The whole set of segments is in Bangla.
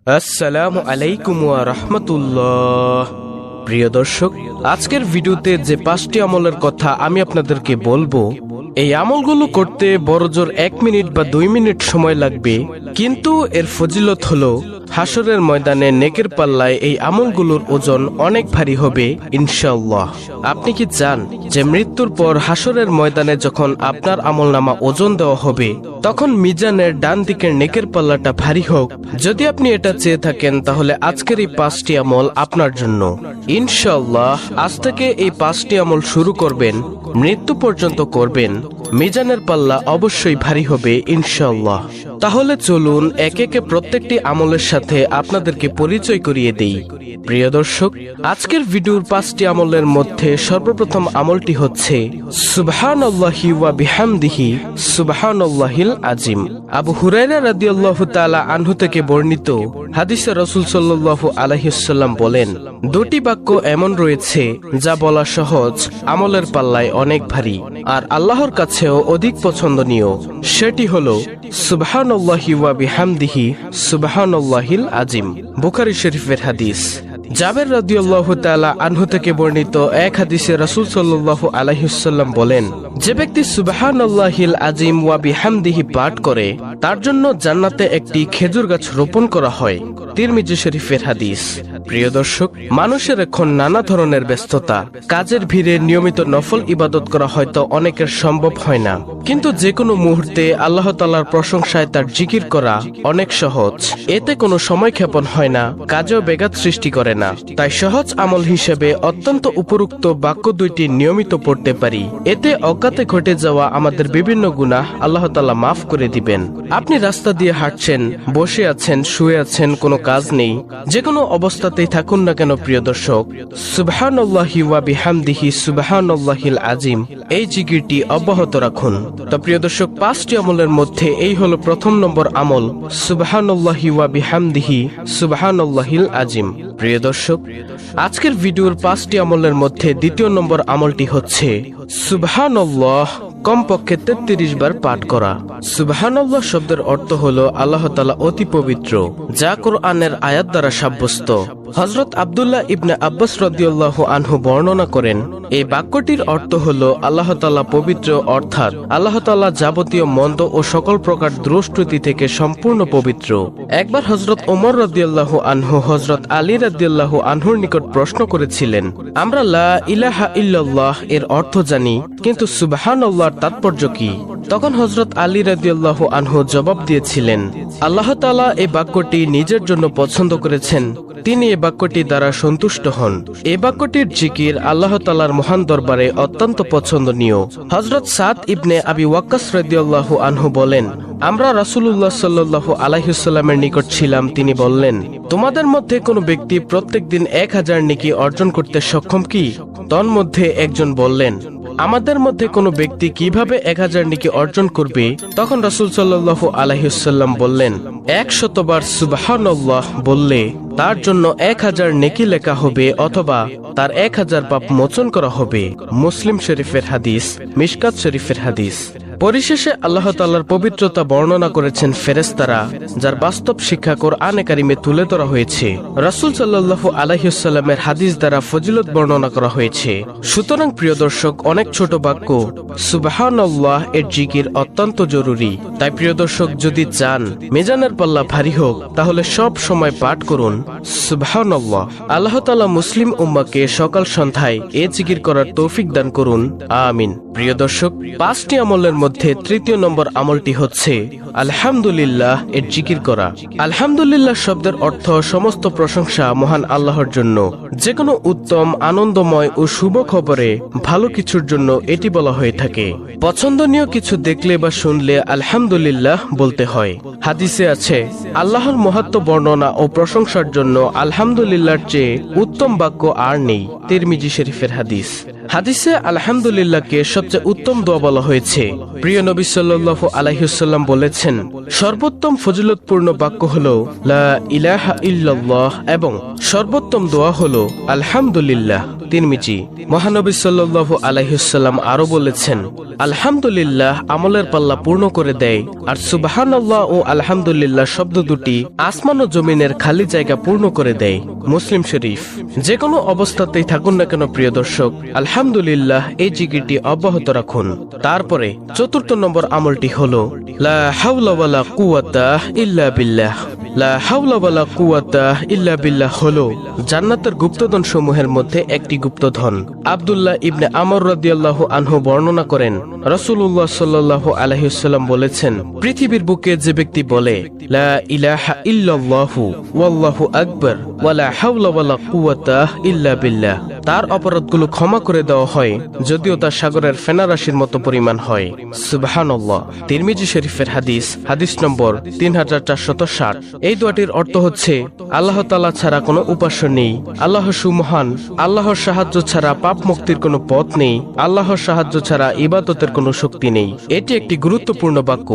আসসালামু আলাইকুম ওয়া রাহমাতুল্লাহ। প্রিয় দর্শক, আজকের ভিডিওতে যে 5টি আমলের কথা আমি আপনাদেরকে বলবো, এই আমলগুলো করতে বড়জোর 1 মিনিট বা 2 মিনিট সময় লাগবে, কিন্তু এর ফজিলত হলো হাসরের ময়দানে নেকের পাল্লায় এই আমলগুলোর ওজন অনেক ভারী হবে ইনশাআল্লাহ। আপনি কি চান যে মৃত্যুর পর হাসরের ময়দানে যখন আপনার আমলনামা ওজন দেওয়া হবে তখন মিজানের ডান দিকের নেকের পাল্লাটা ভারী হোক? যদি আপনি এটা চেয়ে থাকেন তাহলে আজকের এই 5টি আমল আপনার জন্য ইনশাআল্লাহ। আজ থেকে এই 5টি আমল শুরু করবেন, মৃত্যু পর্যন্ত করবেন, মিজানের পাল্লা অবশ্যই ভারী হবে ইনশাআল্লাহ। তাহলে চলুন একে একে প্রত্যেকটি আমলের সাথে আপনাদেরকে পরিচয় করিয়ে দেই। প্রিয় দর্শক, আজকের ভিডিওর 5টি আমলের মধ্যে সর্বপ্রথম আমলটি হচ্ছে সুবহানাল্লাহি ওয়া বিহামদিহি সুবহানাল্লাহিল আজিম। আবু হুরায়রা রাদিয়াল্লাহু তাআলা আনহু থেকে বর্ণিত হাদিসে রাসূল সাল্লাল্লাহু আলাইহি ওয়াসাল্লাম বলেন, দুটি বাক্য এমন রয়েছে যা বলা সহজ, আমলের পাল্লায় অনেক ভারী আর আল্লাহর কাছেও অধিক পছন্দনীয়। সেটি হলো সুবহানাল্লাহি ওয়া বিহামদিহি সুবহানাল্লাহিল আজিম। বুখারী শরীফের হাদিস। জাবের রাদিয়াল্লাহু তাআলা আনহু থেকে বর্ণিত এক হাদিসে রাসূল সাল্লাল্লাহু আলাইহি ওয়াসাল্লাম বলেন, যে ব্যক্তি সুবহানাল্লাহিল আজিম ওয়া বিহামদিহি পাঠ করে তার জন্য জান্নাতে একটি খেজুর গাছ রোপণ করা হয়। তিরমিজি শরীফের হাদিস। প্রিয় দর্শক, মানুষের এখন নানা ধরনের ব্যস্ততা, কাজের ভিড়ে নিয়মিত নফল ইবাদত করা হয়তো অনেকের সম্ভব হয় না, কিন্তু যে কোনো মুহূর্তে আল্লাহ তাআলার প্রশংসায় তার জিকির করা অনেক সহজ। এতে কোনো সময় ক্ষেপণ হয় না, কাজেও ব্যাঘাত সৃষ্টি করে না। তাই সহজ আমল হিসেবে অত্যন্ত উপরোক্ত বাক্য দুইটি নিয়মিত পড়তে পারি। এতে অজ্ঞাতে ঘটে যাওয়া আমাদের বিভিন্ন গুনাহ আল্লাহ তাআলা মাফ করে দিবেন। আপনি রাস্তা দিয়ে হাঁটছেন, বসে আছেন, শুয়ে আছেন, কোনো কাজ নেই, যে কোনো অবস্থাতেই থাকুন না কেন প্রিয় দর্শক, সুবহানাল্লাহি ওয়া বিহামদিহি সুবহানাল্লাহিল আজিম এই জিকিরটি অব্যাহত রাখুন। তো প্রিয় দর্শক, 5টি আমলের মধ্যে এই হলো প্রথম নম্বর আমল, সুবহানাল্লাহি ওয়া বিহামদিহি সুবহানাল্লাহিল আজিম। প্রিয় দর্শক, আজকের ভিডিওর 5টি আমলের মধ্যে দ্বিতীয় নম্বর আমলটি হচ্ছে সুবহানাল্লাহ কমপক্ষে 33 বার পাঠ করা। সুবহানাল্লাহ শব্দের অর্থ হলো আল্লাহ তাআলা অতি পবিত্র, যা কোরআনের আয়াত দ্বারা সাব্যস্ত। হযরত আব্দুল্লাহ ইবনে আব্বাস রাদিয়াল্লাহু আনহু বর্ণনা করেন, এই বাক্যটির অর্থ হলো আল্লাহ তাআলা পবিত্র, অর্থাৎ আল্লাহ তাআলা যাবতীয় মন্দ ও সকল প্রকার দুষ্কৃতি থেকে সম্পূর্ণ পবিত্র। একবার হযরত ওমর রাদিয়াল্লাহু আনহু হযরত আলী রাদিয়াল্লাহু আনহুর নিকট প্রশ্ন করেছিলেন, আমরা লা ইলাহা ইল্লাল্লাহ এর অর্থ জানি, কিন্তু সুবহানাল্লাহর তাৎপর্য কি? তখন হযরত আলী রাদিয়াল্লাহু আনহু জবাব দিয়েছিলেন, আল্লাহ তাআলা এই বাক্যটি নিজের জন্য পছন্দ করেছেন, তিনি এই বাক্যটি দ্বারা সন্তুষ্ট হন। এই বাক্যটির জিকির আল্লাহ তাআলার মহান দরবারে অত্যন্ত পছন্দনীয়। হযরত সাদ ইবনে আবি ওয়াক্কাস রাদিয়াল্লাহু আনহু বলেন, আমরা রাসূলুল্লাহ সাল্লাল্লাহু আলাইহি ওয়াসাল্লামের নিকট ছিলাম, তিনি বললেন, তোমাদের মধ্যে কোনো ব্যক্তি প্রত্যেকদিন 1000 নেকি অর্জন করতে সক্ষম কি? তন্মধ্যে একজন বললেন, আমাদের মধ্যে কোনো ব্যক্তি কিভাবে 1000 নেকি অর্জন করবে? তখন রাসূল সাল্লাল্লাহু আলাইহি ওয়াসাল্লাম বললেন, 100 বার সুবহানাল্লাহ বললে তার জন্য 1000 নেকি লেখা হবে, অথবা তার 1000 পাপ মোচন করা হবে। মুসলিম শরীফের হাদিস, মিশকাত শরীফের হাদিস। পরিশেষে আল্লাহ তাআলার পবিত্রতা বর্ণনা করেছেন ফেরেশতারা, যার বাস্তব শিক্ষা কোরআনে কারিমে তুলে ধরা হয়েছে। রাসূল সাল্লাল্লাহু আলাইহি ওয়াসাল্লামের হাদিস দ্বারা ফজিলত বর্ণনা করা হয়েছে। সুতরাং প্রিয় দর্শক, অনেক ছোট বাক্য সুবহানাল্লাহ এর জিকির অত্যন্ত জরুরি। তাই প্রিয় দর্শক, যদি চান মিজানের পাল্লা ভারী হোক তাহলে সব সময় পাঠ করুন সুবহানাল্লাহ। আল্লাহ তাআলা মুসলিম উম্মাহকে সকাল সন্ধ্যায় এ জিকির করার তৌফিক দান করুন, আমিন। প্রিয় দর্শক, 5টি আমলের মধ্যে তৃতীয় নম্বর আমলটি হচ্ছে আলহামদুলিল্লাহ এর জিকির করা। আলহামদুলিল্লাহ শব্দের অর্থ সমস্ত প্রশংসা মহান আল্লাহর জন্য। যে কোনো উত্তম, আনন্দময় ও শুভ খবরে ভালো কিছুর জন্য এটি বলা হয়ে থাকে। পছন্দনীয় কিছু দেখলে বা শুনলে আলহামদুলিল্লাহ বলতে হয়। হাদিসে আছে, আল্লাহর মহাত্ম্য বর্ণনা ও প্রশংসার জন্য আলহামদুলিল্লাহর চেয়ে উত্তম বাক্য আর নেই। তিরমিজি শরীফের হাদিস। হাদিসে আলহামদুলিল্লাহকে সবচেয়ে উত্তম দোয়া বলা হয়েছে। প্রিয় নবী সাল্লাল্লাহু আলাইহি ওয়াসাল্লাম বলেছেন, সর্বোত্তম ফজিলতপূর্ণ বাক্য হলো লা ইলাহা ইল্লাল্লাহ এবং সর্বোত্তম দোয়া হলো আলহামদুলিল্লাহ। তিরমিজি। মহানবী সাল্লাল্লাহু আলাইহি ওয়াসাল্লাম আরো বলেছেন, আলহামদুলিল্লাহ আমলের পাল্লা পূর্ণ করে দেয়, আর সুবহানাল্লাহ ও আলহামদুলিল্লাহ শব্দ দুটি আসমান ও জমিনের খালি জায়গা পূর্ণ করে দেয়। মুসলিম শরীফ। যে কোনো অবস্থাতেই থাকুন না কেন প্রিয় দর্শক, আলহামদুলিল্লাহ এই জিকিরটি অব্যাহত রাখুন। তারপরে চতুর্থ নম্বর আমলটি হলো লা হাওলা ওয়ালা কুওয়াতা ইল্লা বিল্লাহ। লা হাওলা ওয়ালা কুওয়াতা ইল্লা বিল্লাহ হলো জান্নাতের গুপ্তধন সমূহের মধ্যে একটি গুপ্তধন। আব্দুল্লাহ ইবনে আমর রাদিয়াল্লাহু আনহু বর্ণনা করেন, রাসূলুল্লাহ সাল্লাল্লাহু আলাইহি ওয়াসাল্লাম বলেছেন, পৃথিবীর বুকে যে ব্যক্তি বলে লা ইলাহা ইল্লাল্লাহু ওয়াল্লাহু আকবার ওয়ালা হাওলা ওয়ালা কুওয়াতা ইল্লা বিল্লাহ, তার অপরাধগুলো ক্ষমা করে দেওয়া হয়, যদিও তা সাগরের ফেনা রাশির মতো পরিমাণ হয়। সুবহানাল্লাহ। তিরমিজি শরীফের হাদিস, হাদিস নম্বর 3460। এই দোয়াটির অর্থ হচ্ছে, আল্লাহ তাআলা ছাড়া কোনো উপাস্য নেই, আল্লাহ সুমহান, আল্লাহর সাহায্য ছাড়া পাপ মুক্তির কোনো পথ নেই, আল্লাহর সাহায্য ছাড়া ইবাদতের কোনো শক্তি নেই। এটি একটি গুরুত্বপূর্ণ বাক্য।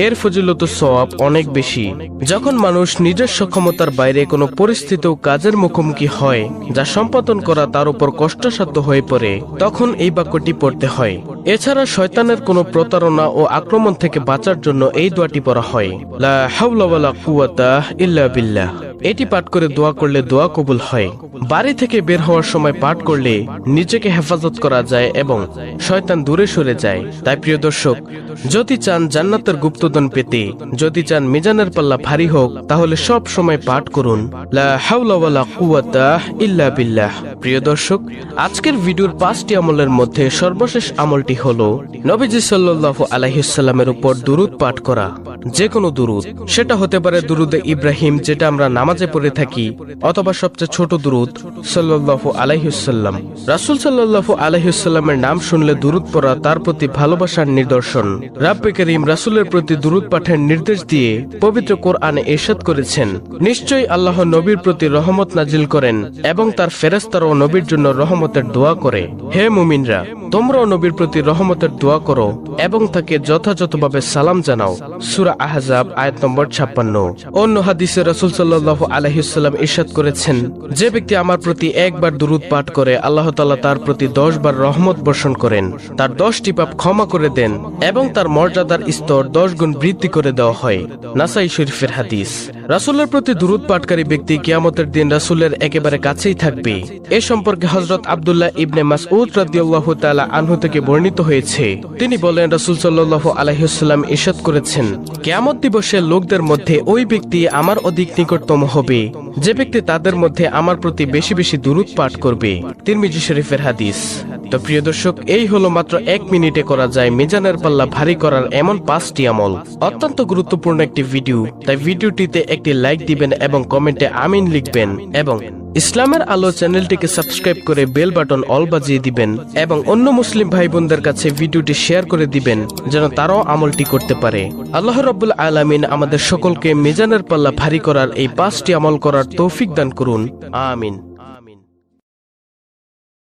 এর ফজিলত ও সওয়াব অনেক বেশি। যখন মানুষ নিজের সক্ষমতার বাইরে কোনো পরিস্থিতি ও কাজের মুখোমুখি হয় যা সম্পাদন করা তার উপর কষ্টসাধ্য হয়ে পড়ে, তখন এই বাক্যটি পড়তে হয়। এছাড়া শয়তানের কোনো প্রতারণা ও আক্রমণ থেকে বাঁচার জন্য এই দোয়াটি পড়া হয়, লা হাওলা ওয়ালা কুওয়াতা ইল্লা বিল্লাহ। এটি পাঠ করে দোয়া করলে দোয়া কবুল হয়। বাড়ি থেকে বের হওয়ার সময় পাঠ করলে নিজেকে হেফাজত করা যায় এবং শয়তান দূরে সরে যায়। তাই প্রিয় দর্শক, যদি চান জান্নাতের গুপ্তধন পেতে, যদি চান মিজানের পাল্লা ভারী হোক, তাহলে সব সময় পাঠ করুন লা হাওলা ওয়ালা কুওয়াতা ইল্লা বিল্লাহ। প্রিয় দর্শক, আজকের ভিডিওর 5টি আমলের মধ্যে সর্বশেষ আমলটি হলো নবীজি সাল্লাল্লাহু আলাইহি ওয়াসাল্লামের উপর দুরূদ পাঠ করা। যে কোনো দুরূদ, সেটা হতে পারে দুরূদে ইব্রাহিম যেটা আমরা নামাজে পড়ে থাকি, অথবা সবচেয়ে ছোট দুরূদ সাল্লাল্লাহু আলাইহি ওয়াসাল্লাম। রাসূল সাল্লাল্লাহু আলাইহি ওয়াসাল্লামের নাম শুনলে দুরূদ পড়া তার প্রতি ভালোবাসার নিদর্শন। রাব্বে কারীম রাসূলের প্রতি দুরূদ পাঠের নির্দেশ দিয়ে পবিত্র কোরআনে ইরশাদ করেছেন, নিশ্চয়ই আল্লাহ নবীর প্রতি রহমত নাজিল করেন এবং তার ফেরেশতারাও নবীর জন্য রহমতের দোয়া করে। হে মুমিনরা, তোমরাও নবীর প্রতি রহমতের দোয়া করো এবং তাকে যথাযথভাবে সালাম জানাও। সূরা আহজাব আয়াত নম্বর 56। অন্য হাদিসে রাসূল সাল্লাল্লাহু আলাইহি ওয়াসাল্লাম ইরশাদ করেছেন, যে ব্যক্তি আমার প্রতি একবার দুরূদ পাঠ করে, আল্লাহ তাআলা তার প্রতি 10 বার রহমত বর্ষণ করেন, তার 10টি পাপ ক্ষমা করে দেন এবং তার মর্যাদার স্তর 10 গুণ বৃদ্ধি করে দেওয়া হয়। নাসাই শরীফের হাদিস। রাসূলের প্রতি দুরূদ পাঠকারী ব্যক্তি কিয়ামতের দিন রাসূলের একেবারে কাছেই থাকবে। এ সম্পর্কে হযরত আব্দুল্লাহ ইবনে মাসউদ রাদিয়াল্লাহু তাআলা আনহু থেকে বর্ণিত হয়েছে, তিনি বলেন, রাসূল সাল্লাল্লাহু আলাইহি ওয়াসাল্লাম ইরশাদ করেছেন, কিয়ামত দিবসে লোকদের মধ্যে ওই ব্যক্তি আমার অধিক নিকটতম হবে যে ব্যক্তি তাদের মধ্যে আমার প্রতি বেশি বেশি দুরূদ পাঠ করবে। তিরমিজি শরীফের হাদিস। তো প্রিয় দর্শক, এই হলো মাত্র 1 মিনিটে করা যায় মিজানের পাল্লা ভারী করার এমন 5টি আমল। অত্যন্ত গুরুত্বপূর্ণ একটি ভিডিও, তাই ভিডিওটিতে একটি লাইক দিবেন এবং কমেন্টে আমিন লিখবেন এবং ইসলামের আলো চ্যানেলটিকে সাবস্ক্রাইব করে বেল বাটন অল বাজিয়ে দিবেন এবং অন্য মুসলিম ভাই বোনদের কাছে ভিডিওটি শেয়ার করে দিবেন যেন তারাও আমলটি করতে পারে। আল্লাহ রাব্বুল আলামিন আমাদের সকলকে মিজানের পাল্লা ভারী করার এই 5টি আমল করার তৌফিক দান করুন। আমিন।